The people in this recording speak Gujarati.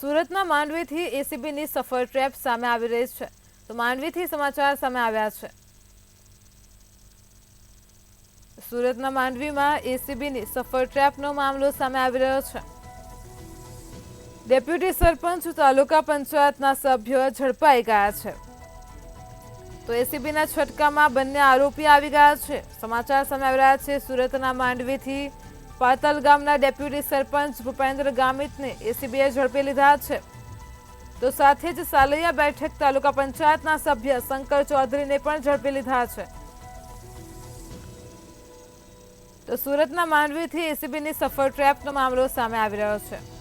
સુરતના માંડવીથી એસીબીની સફળ ટ્રેપ સામે આવી રહી છે. તો માંડવીથી સમાચાર સામે આવ્યા છે. સુરતના માંડવીમાં એસીબીની સફળ ટ્રેપનો મામલો સામે આવી રહ્યો છે. ડેપ્યુટી સરપંચ તાલુકા પંચાયતના સભ્યો ઝડપાઈ ગયા છે. તો એસીબીના છટકામાં બંને આરોપી આવી ગયા છે. સમાચાર સામે આવી રહ્યા છે. સુરતના માંડવીથી પાતલ ગામના ડેપ્યુટી સરપંચ ભૂપેન્દ્ર ગામિતને એસીબીએ ઝડપી લીધા છે. તો સાથે જ સાલૈયા બેઠક તાલુકા પંચાયતના સભ્ય શંકર ચૌધરીને પણ ઝડપી લીધા છે. તો સુરતના માંડવીથી એસીબીની સફળ ટ્રેપનો મામલો સામે આવી રહ્યો છે.